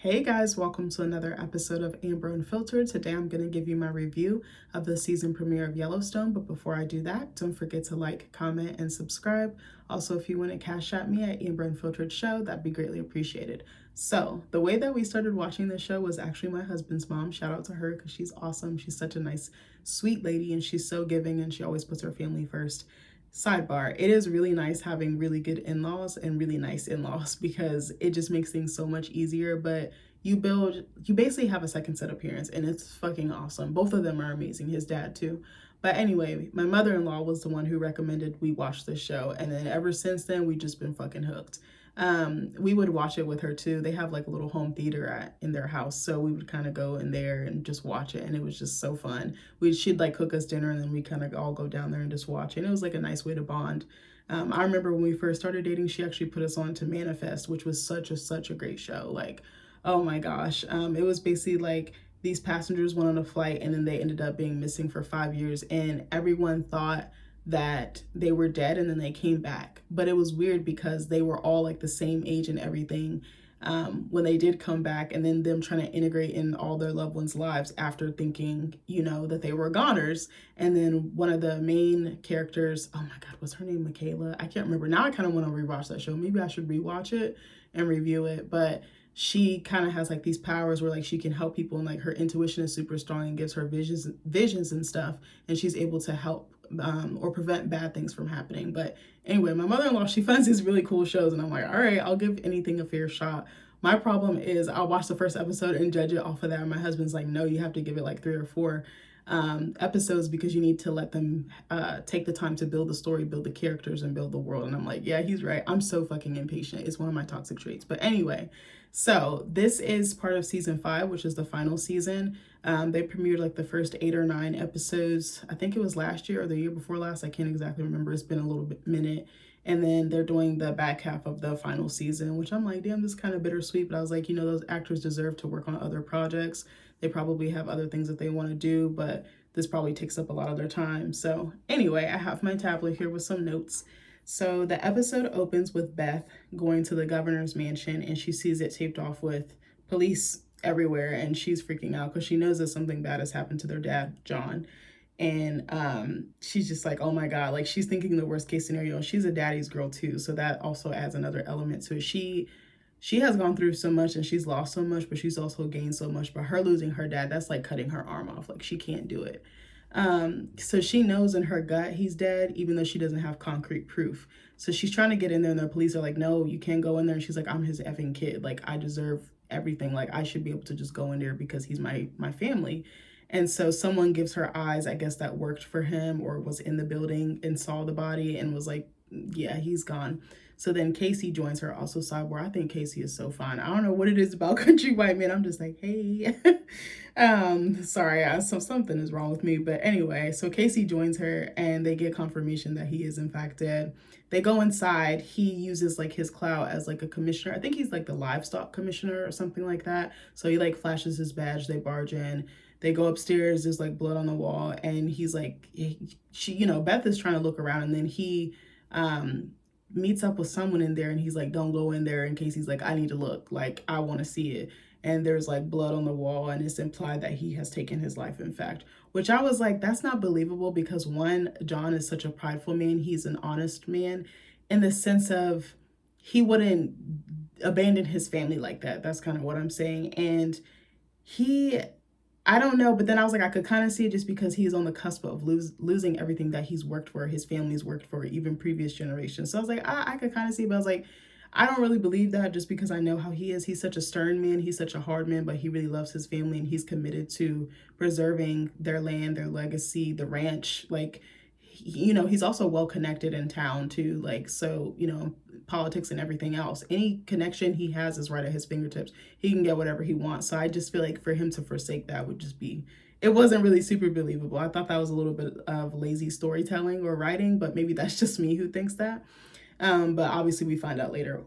Hey guys, welcome to another episode of Amber Unfiltered. Today I'm going to give you my review of the season premiere of Yellowstone, but before I do that, don't forget to like, comment, and subscribe. Also, if you want to cash at me at Amber Unfiltered Show, that'd be greatly appreciated. So, the way that we started watching this show was actually my husband's mom. Shout out to her because she's awesome. She's such a nice, sweet lady, and she's so giving, and she always puts her family first. Sidebar, it is really nice having really good in-laws and really nice in-laws because it just makes things so much easier. But you basically have a second set appearance and it's fucking awesome. Both of them are amazing, his dad too. But anyway, my mother-in-law was the one who recommended we watch this show, and then ever since then we've just been fucking hooked. We would watch it with her too. They have like a little home theater in their house, so we would kind of go in there and just watch it, and it was just so fun. She'd like cook us dinner, and then we kind of all go down there and just watch it. And it was like a nice way to bond. I remember when we first started dating, she actually put us on to Manifest, which was such a great show. Like, oh my gosh, it was basically like these passengers went on a flight and then they ended up being missing for 5 years, and everyone thought that they were dead and then they came back. But it was weird because they were all like the same age and everything when they did come back, and then them trying to integrate in all their loved ones' lives after thinking, that they were goners. And then one of the main characters, oh my God, was her name Michaela? I can't remember. Now I kind of want to rewatch that show. Maybe I should rewatch it and review it. But she kind of has like these powers where like she can help people, and like her intuition is super strong and gives her visions and stuff, and she's able to help or prevent bad things from happening. But anyway, my mother-in-law, she finds these really cool shows, and I'm like, all right, I'll give anything a fair shot. My problem is I'll watch the first episode and judge it off of that, and my husband's like, no, you have to give it like 3 or 4 episodes because you need to let them take the time to build the story, build the characters, and build the world. And I'm like, yeah, he's right. I'm so fucking impatient. It's one of my toxic traits. But anyway, so this is part of season 5, which is the final season. They premiered like the first 8 or 9 episodes. I think it was last year or the year before last. I can't exactly remember. It's been a little minute. And then they're doing the back half of the final season, which I'm like, damn, this is kind of bittersweet. But I was like, those actors deserve to work on other projects. They probably have other things that they want to do, but this probably takes up a lot of their time. So anyway, I have my tablet here with some notes. So the episode opens with Beth going to the governor's mansion, and she sees it taped off with police everywhere, and she's freaking out because she knows that something bad has happened to their dad, John. And she's just like, oh my God, like she's thinking the worst case scenario. She's a daddy's girl too, so that also adds another element to it. She has gone through so much and she's lost so much, but she's also gained so much. But her losing her dad, that's like cutting her arm off. Like she can't do it. So she knows in her gut he's dead, even though she doesn't have concrete proof. So she's trying to get in there, and the police are like, no, you can't go in there. And she's like, I'm his effing kid. Like I deserve everything. Like I should be able to just go in there because he's my family. And so someone gives her eyes, I guess that worked for him or was in the building and saw the body and was like, yeah, he's gone. So then Casey joins her, also Cyborg. I think Casey is so fun. I don't know what it is about country white men. I'm just like, hey. Sorry, something is wrong with me. But anyway, so Casey joins her and they get confirmation that he is in fact dead. They go inside. He uses like his clout as like a commissioner. I think he's like the livestock commissioner or something like that. So he like flashes his badge. They barge in. They go upstairs. There's like blood on the wall, and he's like, Beth is trying to look around, and then he meets up with someone in there, and he's like, don't go in there, in case he's like, I need to look, like I want to see it. And there's like blood on the wall, and it's implied that he has taken his life, in fact, which I was like, that's not believable, because one, John is such a prideful man. He's an honest man in the sense of he wouldn't abandon his family like that. That's kind of what I'm saying. And I don't know, but then I was like, I could kind of see it just because he's on the cusp of losing everything that he's worked for, his family's worked for, even previous generations. So I was like, I could kind of see it, but I was like, I don't really believe that just because I know how he is. He's such a stern man. He's such a hard man, but he really loves his family, and he's committed to preserving their land, their legacy, the ranch. Like, he's also well connected in town too. Like, so, politics and everything else. Any connection he has is right at his fingertips. He can get whatever he wants. So I just feel like for him to forsake that would just be, it wasn't really super believable. I thought that was a little bit of lazy storytelling or writing, but maybe that's just me who thinks that. But obviously we find out later,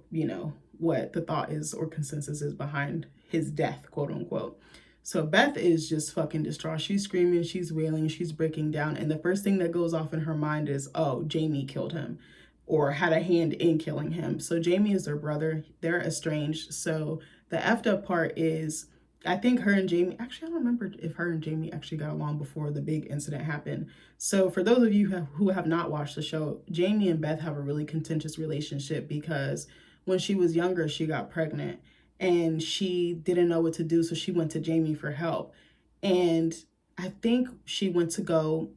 what the thought is or consensus is behind his death, quote unquote. So Beth is just fucking distraught. She's screaming, she's wailing, she's breaking down. And the first thing that goes off in her mind is, oh, Jamie killed him or had a hand in killing him. So Jamie is their brother. They're estranged. So The effed up part is, I think her and Jamie, actually, I don't remember if her and Jamie actually got along before the big incident happened. So, for those of you who have not watched the show, Jamie and Beth have a really contentious relationship because when she was younger, she got pregnant and she didn't know what to do. So, she went to Jamie for help. And I think she went to go,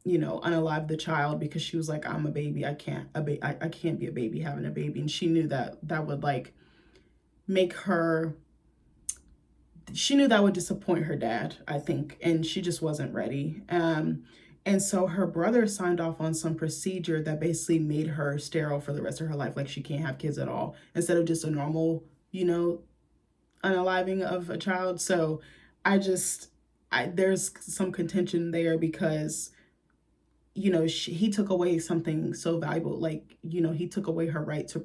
unalive the child because she was like, I'm a baby. I can't be a baby having a baby. And she knew that that would like make her, she knew that would disappoint her dad, I think, and she just wasn't ready. And so her brother signed off on some procedure that basically made her sterile for the rest of her life, like she can't have kids at all, instead of just a normal, unaliving of a child. So I just, there's some contention there because he took away something so valuable. Like, he took away her right to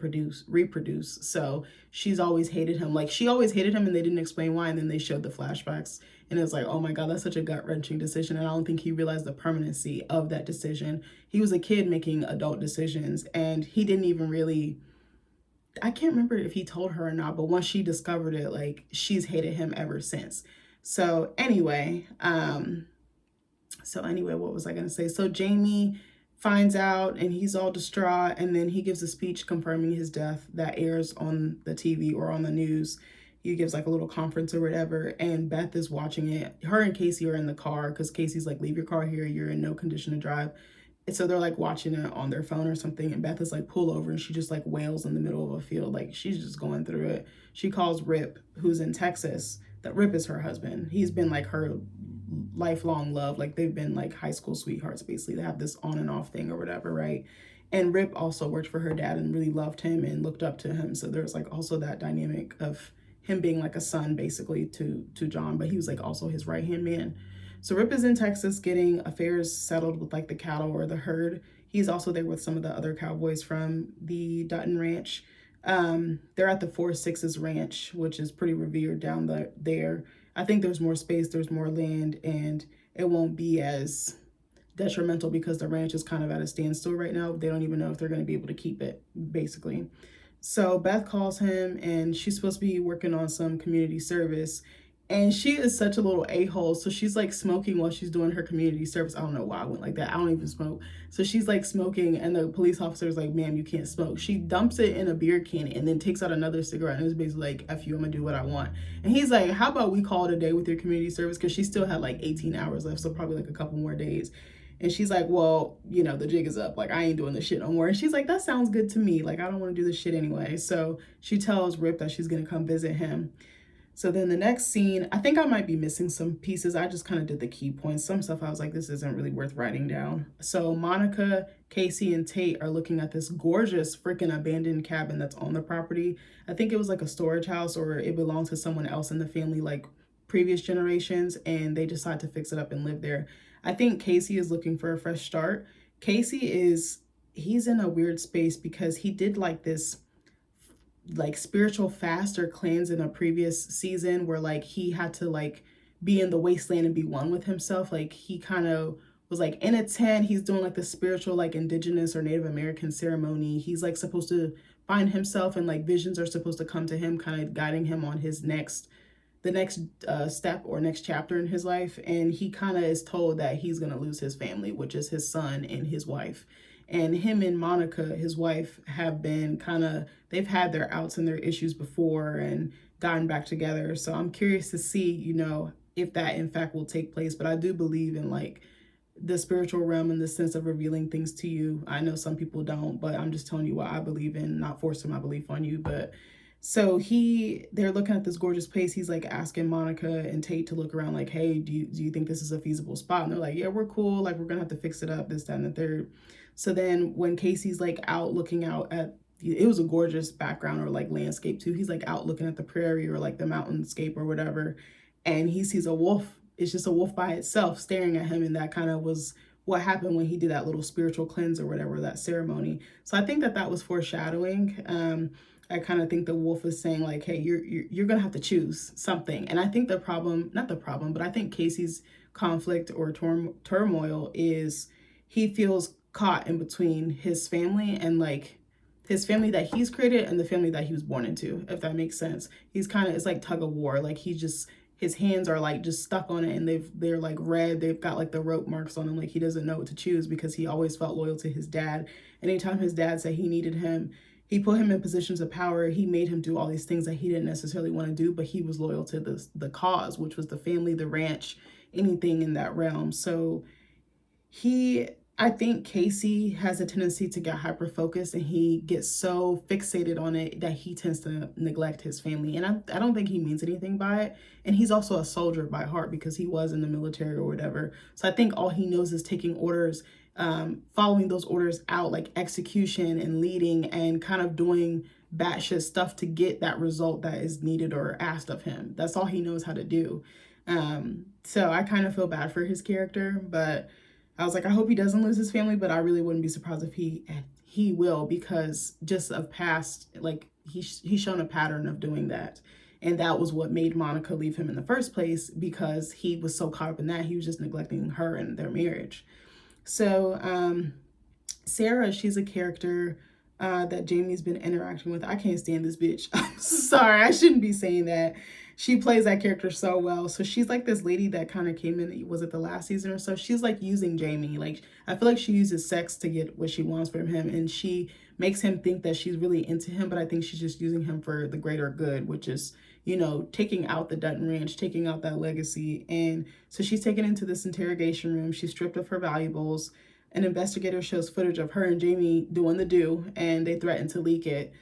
reproduce. So she's always hated him. Like, she always hated him and they didn't explain why. And then they showed the flashbacks and it was like, oh my God, that's such a gut wrenching decision. And I don't think he realized the permanency of that decision. He was a kid making adult decisions and he didn't even really, I can't remember if he told her or not, but once she discovered it, like, she's hated him ever since. So anyway, what was I going to say? So Jamie finds out and he's all distraught. And then he gives a speech confirming his death that airs on the TV or on the news. He gives like a little conference or whatever. And Beth is watching it. Her and Casey are in the car because Casey's like, leave your car here. You're in no condition to drive. And so they're like watching it on their phone or something. And Beth is like, pull over. And she just like wails in the middle of a field. Like, she's just going through it. She calls Rip, who's in Texas. That Rip is her husband. He's been like her lifelong love. Like, they've been like high school sweethearts, basically. They have this on and off thing or whatever, right? And Rip also worked for her dad and really loved him and looked up to him. So there's like also that dynamic of him being like a son basically to John, but he was like also his right hand man. So Rip is in Texas getting affairs settled with like the cattle or the herd. He's also there with some of the other cowboys from the Dutton Ranch. They're at the 4 Sixes Ranch, which is pretty revered down there. I think there's more space, there's more land, and it won't be as detrimental because the ranch is kind of at a standstill right now. They don't even know if they're going to be able to keep it, basically. So Beth calls him and she's supposed to be working on some community service. And she is such a little a-hole. So she's like smoking while she's doing her community service. I don't know why I went like that. I don't even smoke. So she's like smoking and the police officer is like, ma'am, you can't smoke. She dumps it in a beer can and then takes out another cigarette and is basically like, F you, I'm gonna do what I want. And he's like, how about we call it a day with your community service? Because she still had like 18 hours left. So probably like a couple more days. And she's like, well, the jig is up. Like, I ain't doing this shit no more. And she's like, that sounds good to me. Like, I don't want to do this shit anyway. So she tells Rip that she's going to come visit him. So then the next scene, I think I might be missing some pieces. I just kind of did the key points. Some stuff I was like, this isn't really worth writing down. So Monica, Casey, and Tate are looking at this gorgeous freaking abandoned cabin that's on the property. I think it was like a storage house or it belonged to someone else in the family, like previous generations, and they decide to fix it up and live there. I think Casey is looking for a fresh start. He's in a weird space because he did like this like spiritual fast or cleanse in a previous season where like he had to like be in the wasteland and be one with himself. Like, he kind of was like in a tent. He's doing like the spiritual like indigenous or Native American ceremony. He's like supposed to find himself and like visions are supposed to come to him, kind of guiding him on his next step or next chapter in his life. And he kind of is told that he's going to lose his family, which is his son and his wife. And him and Monica, his wife, have been they've had their outs and their issues before and gotten back together. So I'm curious to see, if that in fact will take place. But I do believe in like the spiritual realm in the sense of revealing things to you. I know some people don't, but I'm just telling you what I believe in, not forcing my belief on you. But so they're looking at this gorgeous place. He's like asking Monica and Tate to look around like, hey, do you think this is a feasible spot? And they're like, yeah, we're cool. Like, we're going to have to fix it up, this, that, and the third. So then when Casey's like out looking out at, it was a gorgeous background or like landscape too. He's like out looking at the prairie or like the mountainscape or whatever. And he sees a wolf. It's just a wolf by itself staring at him. And that kind of was what happened when he did that little spiritual cleanse or whatever, that ceremony. So I think that was foreshadowing. I kind of think the wolf is saying like, hey, you're going to have to choose something. And I think but I think Casey's conflict or turmoil is he feels caught in between his family and like his family that he's created and the family that he was born into, if that makes sense. He's kind of, it's like tug of war. Like he just, his hands are like just stuck on it, and they're like red. They've got like the rope marks on them. Like he doesn't know what to choose because he always felt loyal to his dad. Anytime his dad said he needed him, he put him in positions of power. He made him do all these things that he didn't necessarily want to do, but he was loyal to the cause, which was the family, the ranch, anything in that realm. So I think Casey has a tendency to get hyper focused, and he gets so fixated on it that he tends to neglect his family. And I don't think he means anything by it. And he's also a soldier by heart because he was in the military or whatever. So I think all he knows is taking orders, following those orders out, like execution and leading and kind of doing batshit stuff to get that result that is needed or asked of him. That's all he knows how to do. So I kind of feel bad for his character, but I was like, I hope he doesn't lose his family, but I really wouldn't be surprised if he will, because just of past, like he's shown a pattern of doing that. And that was what made Monica leave him in the first place, because he was so caught up in that. He was just neglecting her and their marriage. So Sarah, she's a character that Jamie's been interacting with. I can't stand this bitch. I'm sorry, I shouldn't be saying that. She plays that character so well. So she's like this lady that kind of came in, was it the last season or so? She's like using Jamie. Like, I feel like she uses sex to get what she wants from him, and she makes him think that she's really into him, but I think she's just using him for the greater good, which is, you know, taking out the Dutton Ranch, taking out that legacy. And so she's taken into this interrogation room. She's stripped of her valuables. An investigator shows footage of her and Jamie doing the do, and they threaten to leak it.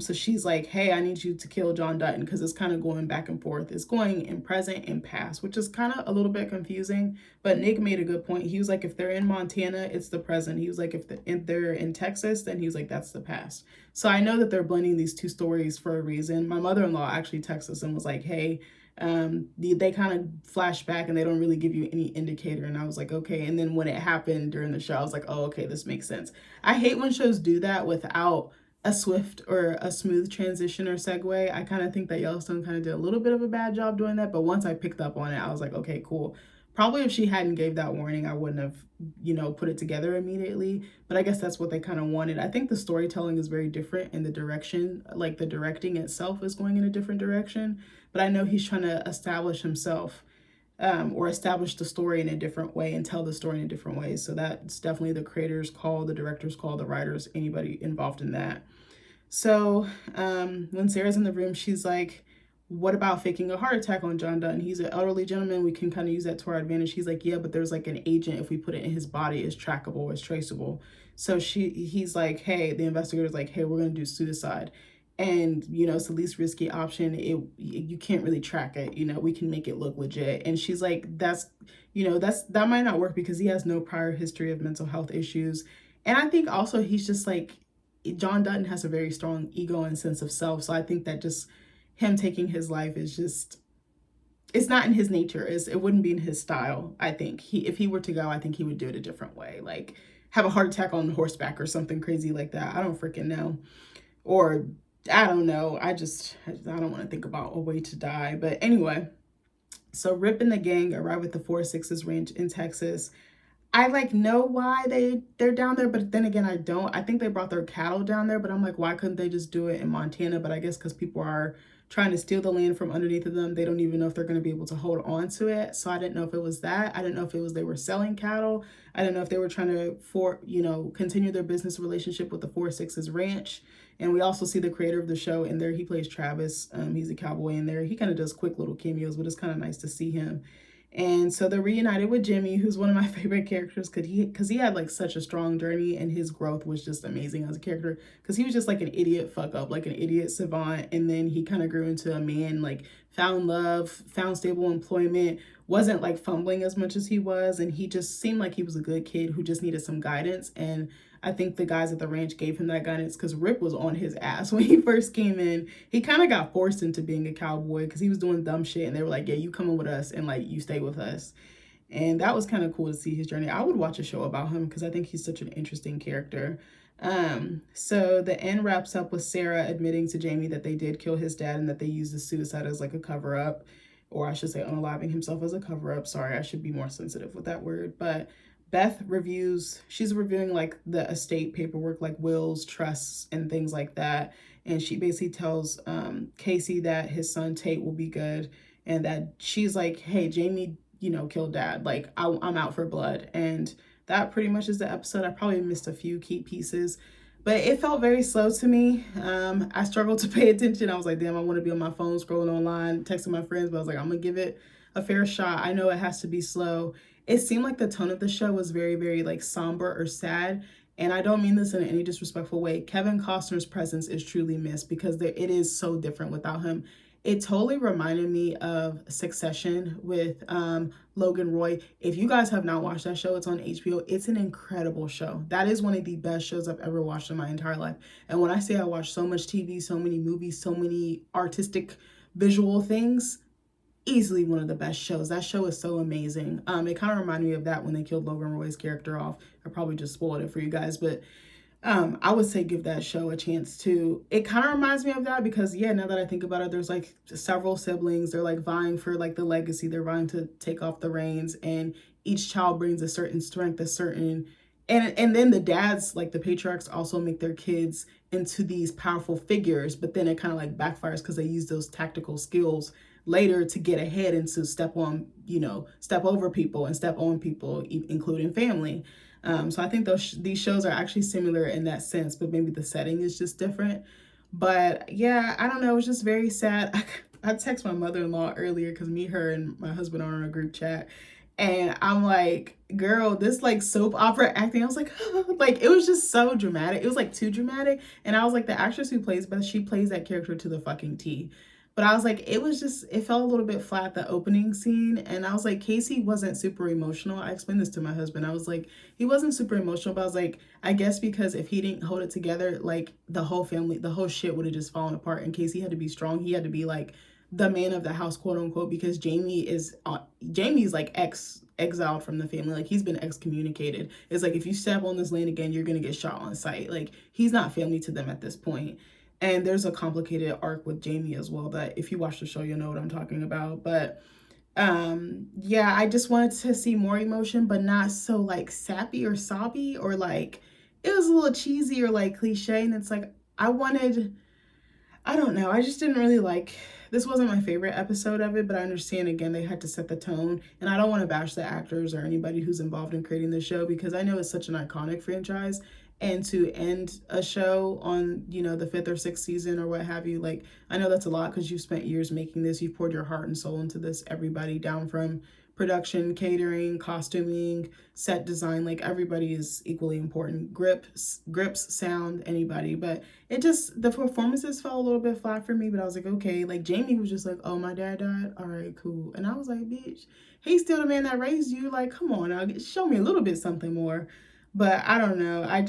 So she's like, hey, I need you to kill John Dutton, because it's kind of going back and forth. It's going in present and past, which is kind of a little bit confusing. But Nick made a good point. He was like, if they're in Montana, it's the present. He was like, if they're in Texas, then he was like, that's the past. So I know that they're blending these two stories for a reason. My mother-in-law actually texted us and was like, hey, they kind of flash back and they don't really give you any indicator. And I was like, okay. And then when it happened during the show, I was like, oh, okay, this makes sense. I hate when shows do that without a swift or a smooth transition or segue. I kind of think that Yellowstone kind of did a little bit of a bad job doing that. But once I picked up on it, I was like, okay, cool. Probably if she hadn't gave that warning, I wouldn't have, you know, put it together immediately. But I guess that's what they kind of wanted. I think the storytelling is very different, and the direction, like the directing itself, is going in a different direction. But I know he's trying to establish himself, or establish the story in a different way and tell the story in a different way. So that's definitely the creator's call, the director's call, the writers, anybody involved in that. So when Sarah's in the room, she's like, what about faking a heart attack on John Dutton? He's an elderly gentleman. We can kind of use that to our advantage. He's like, yeah, but there's like an agent. If we put it in his body, it's trackable, it's traceable. So he's like, hey, the investigator's like, hey, we're going to do suicide. And, you know, it's the least risky option. You can't really track it. You know, we can make it look legit. And she's like, that might not work because he has no prior history of mental health issues. And I think also he's just like, John Dutton has a very strong ego and sense of self. So I think that just him taking his life is just, it's not in his nature. It wouldn't be in his style. I think if he were to go, I think he would do it a different way. Like have a heart attack on horseback or something crazy like that. I don't freaking know. Or I don't know. I don't want to think about a way to die. But anyway, so Rip and the gang arrive at the 4-6's ranch in Texas. I like know why they're down there, but then again, I don't. I think they brought their cattle down there, but I'm like, why couldn't they just do it in Montana? But I guess because people are trying to steal the land from underneath of them, they don't even know if they're going to be able to hold on to it. So I didn't know if it was that. I didn't know if it was they were selling cattle. I didn't know if they were trying to continue their business relationship with the 4-6's ranch. And we also see the creator of the show in there. He plays Travis. He's a cowboy in there. He kind of does quick little cameos, but it's kind of nice to see him. And so they're reunited with Jimmy, who's one of my favorite characters because he had like such a strong journey, and his growth was just amazing as a character, because he was just like an idiot fuck up, like an idiot savant. And then he kind of grew into a man, like found love, found stable employment, wasn't like fumbling as much as he was. And he just seemed like he was a good kid who just needed some guidance. And I think the guys at the ranch gave him that guidance, because Rip was on his ass when he first came in. He kind of got forced into being a cowboy because he was doing dumb shit, and they were like, yeah, you coming with us, and like you stay with us. And that was kind of cool to see his journey. I would watch a show about him because I think he's such an interesting character. So the end wraps up with Sarah admitting to Jamie that they did kill his dad and that they used the suicide as like a cover up, or I should say unaliving himself as a cover up. Sorry, I should be more sensitive with that word. But she's reviewing like the estate paperwork, like wills, trusts, and things like that. And she basically tells Casey that his son Tate will be good, and that she's like, hey, Jamie, killed dad. Like, I'm out for blood. And that pretty much is the episode. I probably missed a few key pieces, but it felt very slow to me. I struggled to pay attention. I was like, damn, I want to be on my phone, scrolling online, texting my friends, but I was like, I'm going to give it a fair shot. I know it has to be slow. It seemed like the tone of the show was very, very like somber or sad. And I don't mean this in any disrespectful way. Kevin Costner's presence is truly missed because it is so different without him. It totally reminded me of Succession with Logan Roy. If you guys have not watched that show, it's on HBO. It's an incredible show. That is one of the best shows I've ever watched in my entire life. And when I say I watch so much TV, so many movies, so many artistic visual things, easily one of the best shows. That show is so amazing. It kind of reminded me of that when they killed Logan Roy's character off. I probably just spoiled it for you guys, but I would say give that show a chance too. It kind of reminds me of that because, yeah, now that I think about it, there's like several siblings. They're like vying for like the legacy. They're vying to take off the reins, and each child brings a certain strength, a certain, and then the dads, like the patriarchs, also make their kids into these powerful figures. But then it kind of like backfires because they use those tactical skills later to get ahead and to step over people and step on people, including family. So I think these shows are actually similar in that sense, but maybe the setting is just different. But yeah, I don't know. It was just very sad. I texted my mother-in-law earlier because me, her, and my husband are in a group chat. And I'm like, girl, this like soap opera acting. I was like, like, it was just so dramatic. It was like too dramatic. And I was like, the actress who plays Beth, she plays that character to the fucking T. But I was like, it felt a little bit flat, the opening scene. And I was like, Casey wasn't super emotional. I explained this to my husband. I was like, he wasn't super emotional, but I was like, I guess because if he didn't hold it together, like the whole family, the whole shit would have just fallen apart. And Casey had to be strong. He had to be like the man of the house, quote unquote, because Jamie's like exiled from the family. Like, he's been excommunicated. It's like, if you step on this land again, you're going to get shot on sight. Like, he's not family to them at this point. And there's a complicated arc with Jamie as well that if you watch the show, you'll know what I'm talking about. But yeah, I just wanted to see more emotion, but not so like sappy or sobby, or like it was a little cheesy or like cliche. And it's like, I don't know. I just didn't really like, this wasn't my favorite episode of it, but I understand, again, they had to set the tone. And I don't want to bash the actors or anybody who's involved in creating the show, because I know it's such an iconic franchise. And to end a show on, the fifth or sixth season or what have you, like, I know that's a lot because you've spent years making this. You've poured your heart and soul into this. Everybody, down from production, catering, costuming, set design, like, everybody is equally important. Grips, sound, anybody. But the performances fell a little bit flat for me, but I was like, okay. Like, Jamie was just like, oh, my dad died? All right, cool. And I was like, bitch, he's still the man that raised you. Like, come on now, show me a little bit something more. But I don't know. I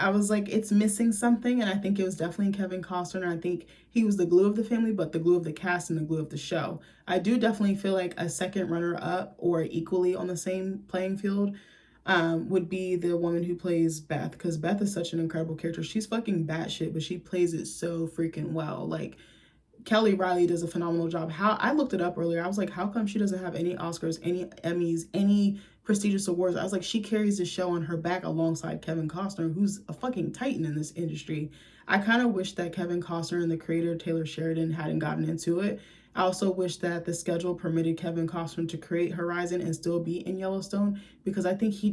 was like, it's missing something. And I think it was definitely Kevin Costner. I think he was the glue of the family, but the glue of the cast and the glue of the show. I do definitely feel like a second runner up, or equally on the same playing field, would be the woman who plays Beth. Because Beth is such an incredible character. She's fucking batshit, but she plays it so freaking well. Like, Kelly Riley does a phenomenal job. I looked it up earlier. I was like, how come she doesn't have any Oscars, any Emmys, any prestigious awards? I was like, she carries the show on her back alongside Kevin Costner, who's a fucking titan in this industry. I kind of wish that Kevin Costner and the creator Taylor Sheridan hadn't gotten into it. I also wish that the schedule permitted Kevin Costner to create Horizon and still be in Yellowstone, because I think he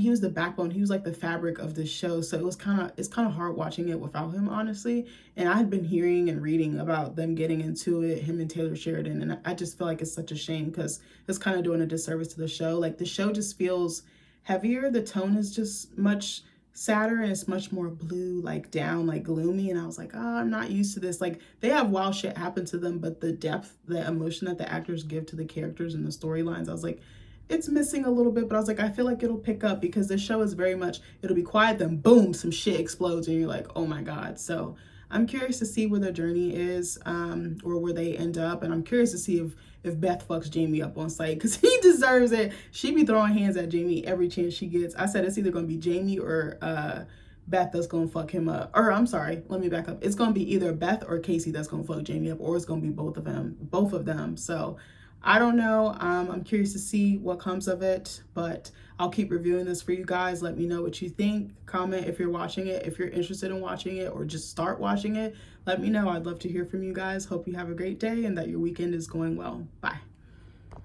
was the backbone. He was like the fabric of this show. So it's kind of hard watching it without him, honestly. And I had been hearing and reading about them getting into it, him and Taylor Sheridan. And I just feel like it's such a shame, because it's kind of doing a disservice to the show. Like, the show just feels heavier. The tone is just much sadder, and it's much more blue, like down, like gloomy. And I was like, oh, I'm not used to this. Like, they have wild shit happen to them, but the depth, the emotion that the actors give to the characters and the storylines, I was like, it's missing a little bit. But I was like, I feel like it'll pick up, because this show is very much, it'll be quiet, then boom, some shit explodes, and you're like, oh my God. So I'm curious to see where their journey is, or where they end up. And I'm curious to see if Beth fucks Jamie up on sight, because he deserves it. She be throwing hands at Jamie every chance she gets. I said it's either going to be Jamie or Beth that's going to fuck him up. Or I'm sorry, let me back up. It's going to be either Beth or Casey that's going to fuck Jamie up, or it's going to be both of them. So I don't know. I'm curious to see what comes of it, but I'll keep reviewing this for you guys. Let me know what you think. Comment if you're watching it, if you're interested in watching it, or just start watching it. Let me know. I'd love to hear from you guys. Hope you have a great day and that your weekend is going well. Bye.